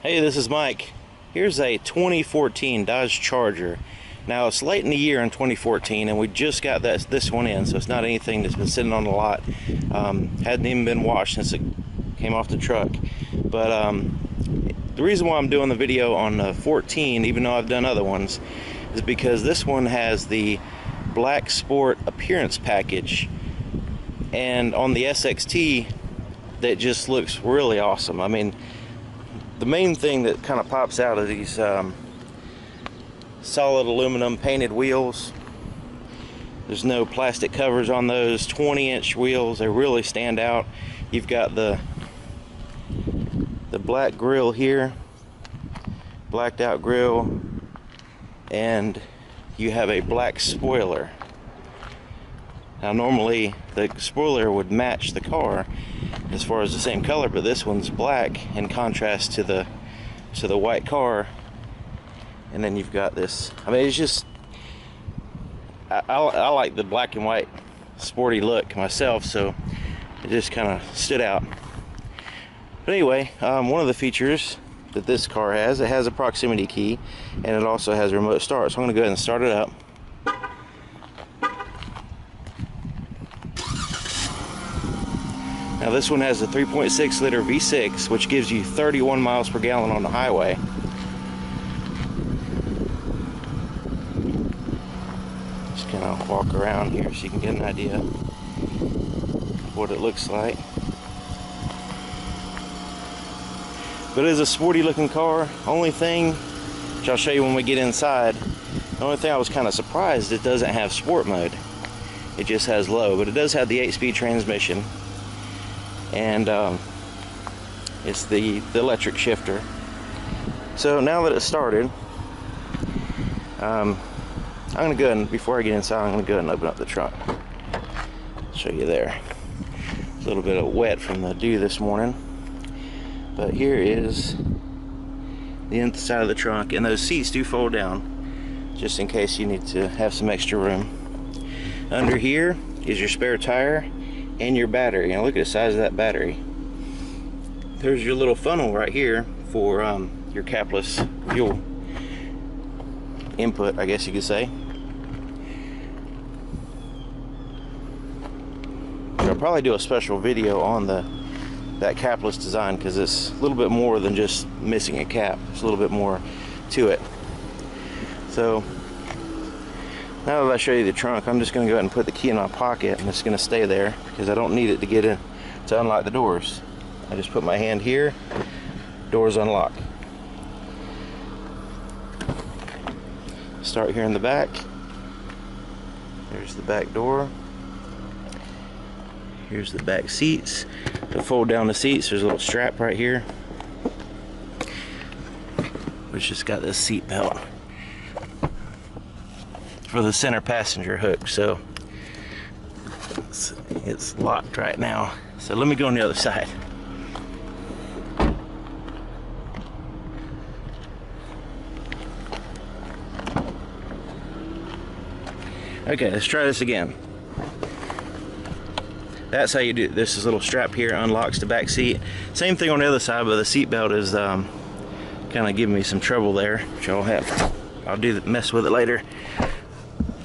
Hey, this is Mike. Here's a 2014 Dodge Charger. Now it's late in the year in 2014 and we just got this one in, so it's not anything that's been sitting on the lot. Hadn't even been washed since it came off the truck. But the reason why I'm doing the video on 14, even though I've done other ones, is because this one has the Black Sport appearance package, and on the SXT that just looks really awesome. I mean, the main thing that kind of pops out of these solid aluminum painted wheels. There's no plastic covers on those 20-inch wheels. They really stand out. You've got the black grille here, blacked out grille, and you have a black spoiler. Now normally the spoiler would match the car as far as the same color, but this one's black in contrast to the white car. And then you've got this, I mean, it's just, I like the black and white sporty look myself, so it just kind of stood out. But anyway, one of the features that this car has, it has a proximity key, and it also has a remote start. So I'm going to go ahead and start it up. Now this one has a 3.6 liter V6, which gives you 31 miles per gallon on the highway. Just kind of walk around here so you can get an idea of what it looks like. But it is a sporty looking car. Only thing, which I'll show you when we get inside, the only thing I was kind of surprised, it doesn't have sport mode. It just has low, but it does have the 8-speed transmission. And it's the electric shifter. So now that it's started, I'm gonna go ahead and, before I get inside, I'm gonna go ahead and open up the trunk. Show you there. A little bit of wet from the dew this morning, but here is the inside of the trunk, and those seats do fold down just in case you need to have some extra room. Under here is your spare tire and your battery. And look at the size of that battery. There's your little funnel right here for your capless fuel input, I guess you could say. I'll probably do a special video on that capless design, because it's a little bit more than just missing a cap. There's a little bit more to it. So now that I show you the trunk, I'm just going to go ahead and put the key in my pocket, and it's going to stay there because I don't need it to get in to unlock the doors. I just put my hand here, doors unlock. Start here in the back. There's the back door. Here's the back seats. To fold down the seats, there's a little strap right here, which just got this seat belt for the center passenger hook. So it's locked right now. So let me go on the other side. Okay, let's try this again. That's how you do it. This little strap here unlocks the back seat. Same thing on the other side, but the seat belt is kind of giving me some trouble there, which I'll mess with it later.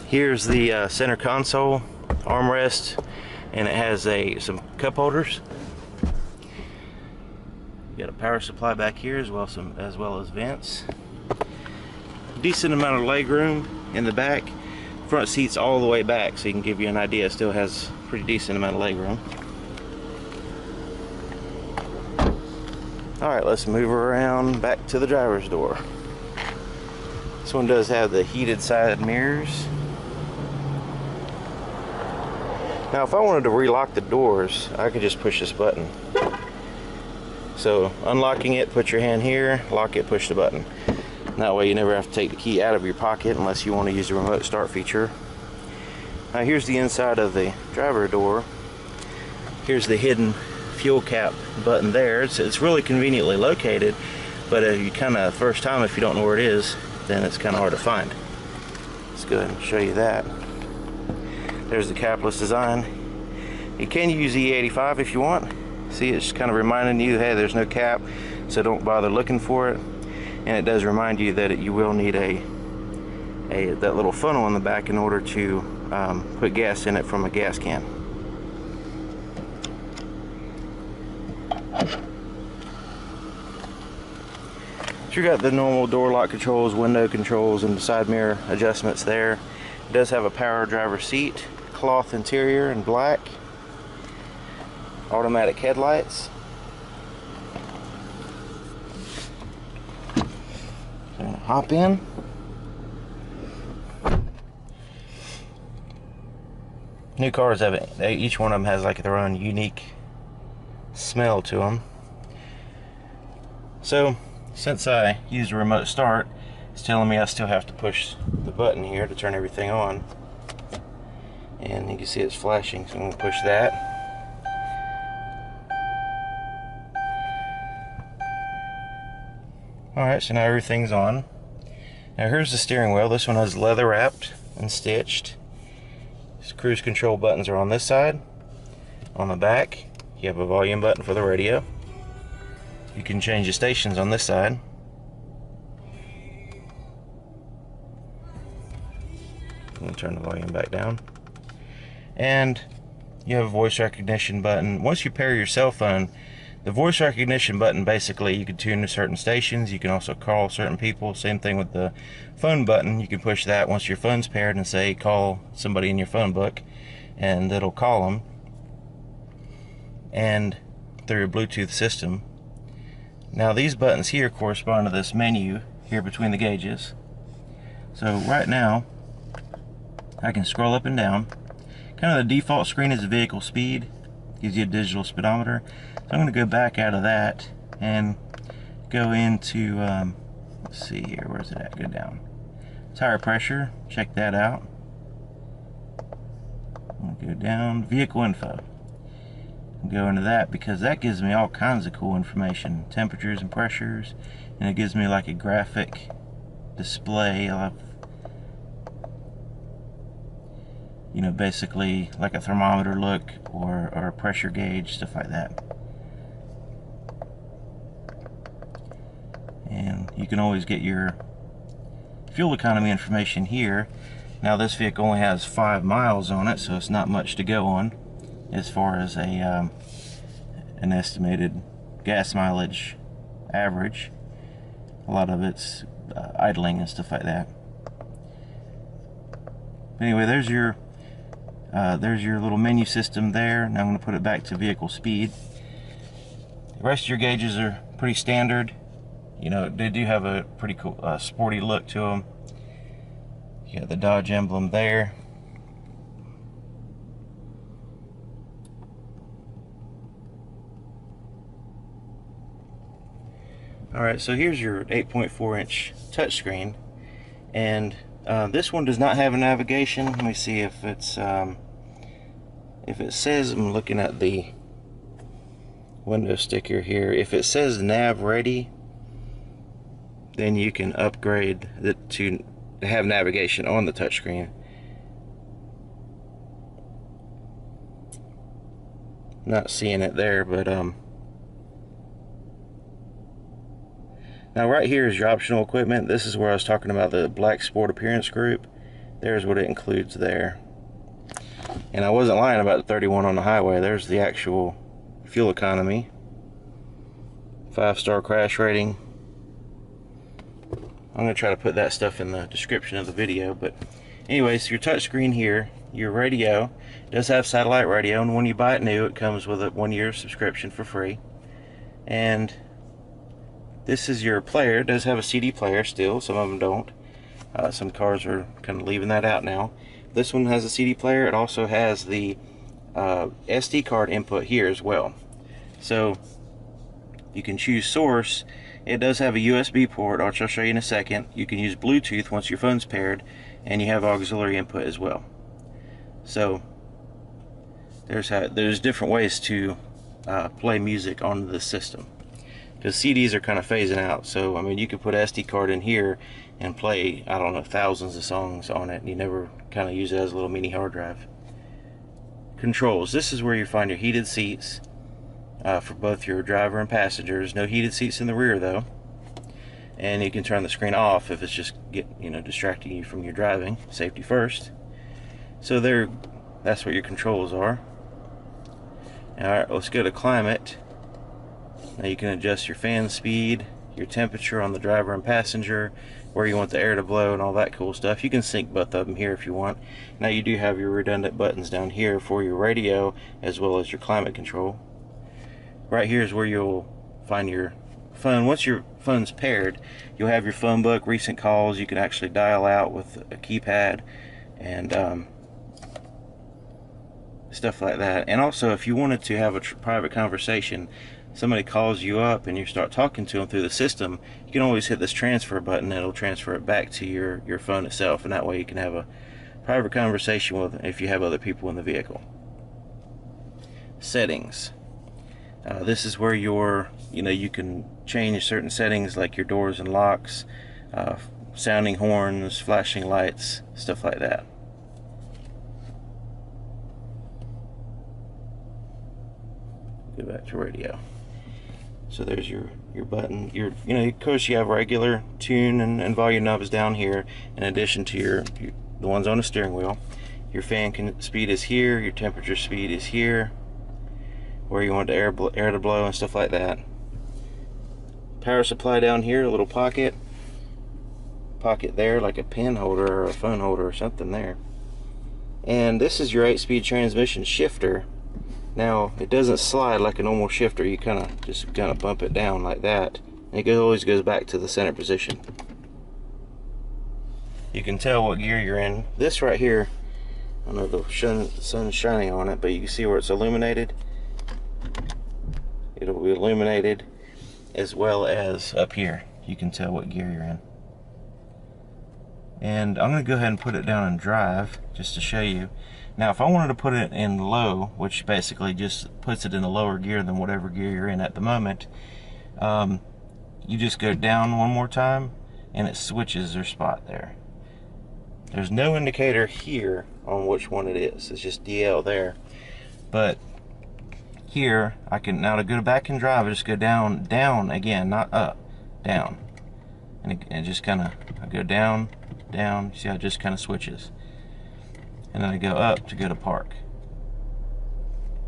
Here's the center console armrest, and it has some cup holders. You got a power supply back here as well as vents. Decent amount of leg room in the back. Front seat's all the way back, so you can give you an idea. It still has a pretty decent amount of leg room. All right, let's move around back to the driver's door. This one does have the heated side mirrors. Now if I wanted to relock the doors, I could just push this button. So unlocking it, put your hand here, lock it, push the button. That way you never have to take the key out of your pocket unless you want to use the remote start feature. Now here's the inside of the driver door. Here's the hidden fuel cap button there. It's really conveniently located, but if you first time, if you don't know where it is, then it's kind of hard to find. Let's go ahead and show you that. There's the capless design. You can use E85 if you want. See, it's kind of reminding you, hey, there's no cap. so don't bother looking for it. And it does remind you that you will need that little funnel in the back in order to put gas in it from a gas can. So you got the normal door lock controls, window controls, and the side mirror adjustments there. It does have a power driver seat, cloth interior in black, automatic headlights. So hop in. New cars have it. Each one of them has like their own unique smell to them. So since I used a remote start, it's telling me I still have to push the button here to turn everything on. And you can see it's flashing, so I'm going to push that. Alright, so now everything's on. Now here's the steering wheel. This one has leather wrapped and stitched. These cruise control buttons are on this side. On the back, you have a volume button for the radio. You can change the stations on this side. I'm going to turn the volume back down. And you have a voice recognition button. Once you pair your cell phone, the voice recognition button, basically you can tune to certain stations. You can also call certain people. Same thing with the phone button. You can push that once your phone's paired and say call somebody in your phone book, and it'll call them, and through your Bluetooth system. Now these buttons here correspond to this menu here between the gauges. So right now I can scroll up and down. Kind of the default screen is the vehicle speed, gives you a digital speedometer. So I'm going to go back out of that and go into let's see here, where's it at? Go down. Tire pressure, check that out. I'll go down, vehicle info. Go into that because that gives me all kinds of cool information, temperatures and pressures, and it gives me like a graphic display of, you know, basically like a thermometer look or a pressure gauge, stuff like that. And you can always get your fuel economy information here. Now this vehicle only has 5 miles on it, so it's not much to go on as far as an estimated gas mileage average. A lot of it's idling and stuff like that. Anyway, there's your little menu system there. Now I'm going to put it back to vehicle speed. The rest of your gauges are pretty standard. You know, they do have a pretty cool sporty look to them. You got the Dodge emblem there. Alright, so here's your 8.4 inch touchscreen, and this one does not have a navigation. Let me see if it's if it says, I'm looking at the window sticker here, if it says nav ready, then you can upgrade it to have navigation on the touchscreen. Not seeing it there, but now right here is your optional equipment. This is where I was talking about the black sport appearance group. There's what it includes there. And I wasn't lying about the 31 on the highway. There's the actual fuel economy. 5-star crash rating. I'm going to try to put that stuff in the description of the video. But anyways, your touchscreen here, your radio, does have satellite radio. And when you buy it new, it comes with a 1-year subscription for free. And this is your player. It does have a CD player still. Some of them don't. Some cars are kind of leaving that out now. This one has a CD player. It also has the SD card input here as well. So you can choose source. It does have a USB port, which I'll show you in a second. You can use Bluetooth once your phone's paired, and you have auxiliary input as well. So there's different ways to play music on the system, because CDs are kind of phasing out. So I mean, you could put SD card in here and play, I don't know, thousands of songs on it, and you never kind of use it as a little mini hard drive. Controls. This is where you find your heated seats, for both your driver and passengers. No heated seats in the rear though. And you can turn the screen off if it's just distracting you from your driving. Safety first. So that's what your controls are. Alright, let's go to climate. Now you can adjust your fan speed, your temperature on the driver and passenger, where you want the air to blow and all that cool stuff. You can sync both of them here if you want. Now you do have your redundant buttons down here for your radio as well as your climate control. Right here is where you'll find your phone. Once your phone's paired, you'll have your phone book, recent calls. You can actually dial out with a keypad and stuff like that. And also, if you wanted to have a private conversation, somebody calls you up and you start talking to them through the system, you can always hit this transfer button and it'll transfer it back to your phone itself, and that way you can have a private conversation with if you have other people in the vehicle. Settings. This is where you can change certain settings like your doors and locks, sounding horns, flashing lights, stuff like that. Go back to radio. So there's your button. Of course you have regular tune and volume knobs down here in addition to the ones on the steering wheel. Your fan speed is here, your temperature speed is here, where you want the air to blow and stuff like that. Power supply down here, a little pocket there, like a pen holder or a phone holder or something there. And this is your 8-speed transmission shifter. Now it doesn't slide like a normal shifter. You just bump it down like that, and it always goes back to the center position. You can tell what gear you're in. This right here, I don't know, the sun's shining on it, but you can see where it's illuminated. It'll be illuminated, as well as up here. You can tell what gear you're in. And I'm going to go ahead and put it down in drive just to show you. Now if I wanted to put it in low, which basically just puts it in a lower gear than whatever gear you're in at the moment, you just go down one more time and it switches their spot there. There's no indicator here on which one it is. It's just DL there. But here, I can, now to go back and drive, I just go down again, not up, down. And it just I go down, see how it just switches. And then I go up to go to park.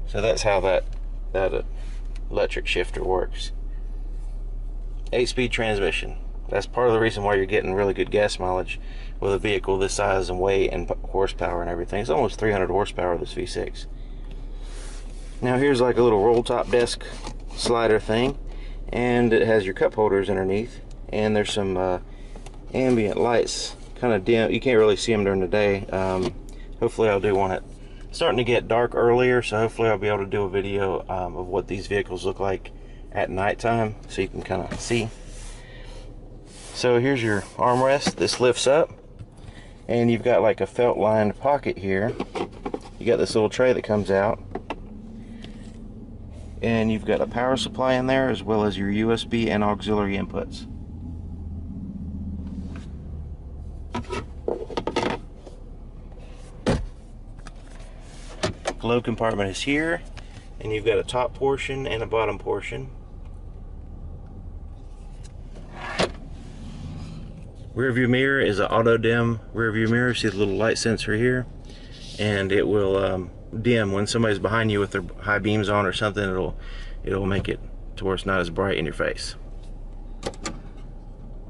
So that's how that electric shifter works. 8-speed transmission. That's part of the reason why you're getting really good gas mileage with a vehicle this size and weight and horsepower and everything. It's almost 300 horsepower, this V6. Now here's like a little roll top desk slider thing, and it has your cup holders underneath, and there's some ambient lights, kind of dim. You can't really see them during the day. Hopefully I'll do one. It's starting to get dark earlier, so hopefully I'll be able to do a video of what these vehicles look like at nighttime, so you can kind of see. So here's your armrest. This lifts up, and you've got like a felt lined pocket here. You got this little tray that comes out, and you've got a power supply in there as well as your USB and auxiliary inputs. Glow compartment is here, and you've got a top portion and a bottom portion. Rear view mirror is an auto dim rear view mirror. See the little light sensor here, and it will dim when somebody's behind you with their high beams on or something. It'll make it to where it's not as bright in your face.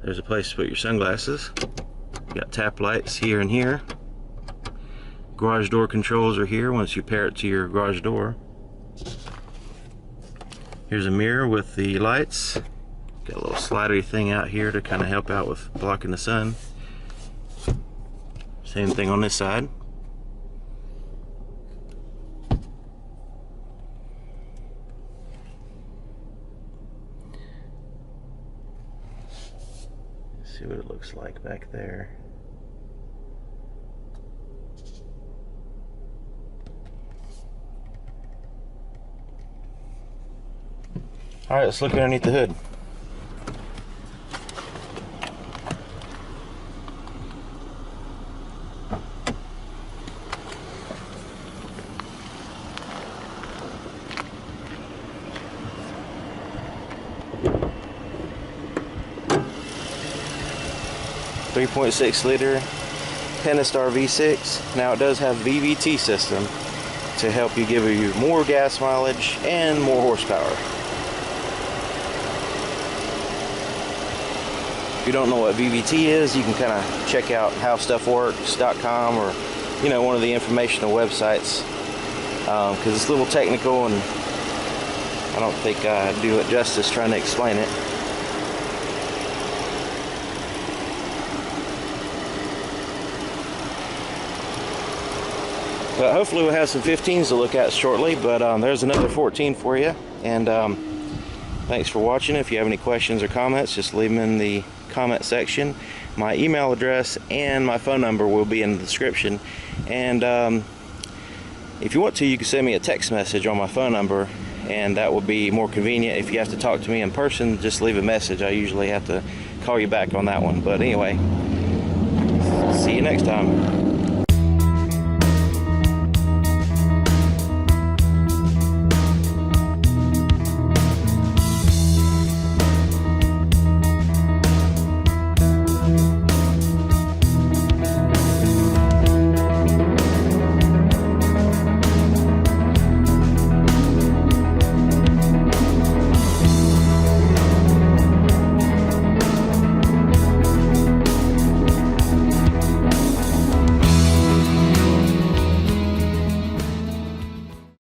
There's a place to put your sunglasses. You got tap lights here and here. Garage door controls are here once you pair it to your garage door. Here's a mirror with the lights. Got a little slidery thing out here to kind of help out with blocking the sun. Same thing on this side. Let's see what it looks like back there. Alright, let's look underneath the hood. 3.6 liter Pentastar V6. Now it does have VVT system to help you give you more gas mileage and more horsepower. If you don't know what VVT is, you can kind of check out howstuffworks.com or, you know, one of the informational websites, because it's a little technical and I don't think I do it justice trying to explain it. But hopefully we'll have some 15s to look at shortly, but there's another 14 for you. And thanks for watching. If you have any questions or comments, just leave them in the comment section. My email address and my phone number will be in the description. And if you want to, you can send me a text message on my phone number, and that will be more convenient. If you have to talk to me in person, just leave a message. I usually have to call you back on that one. But anyway, see you next time.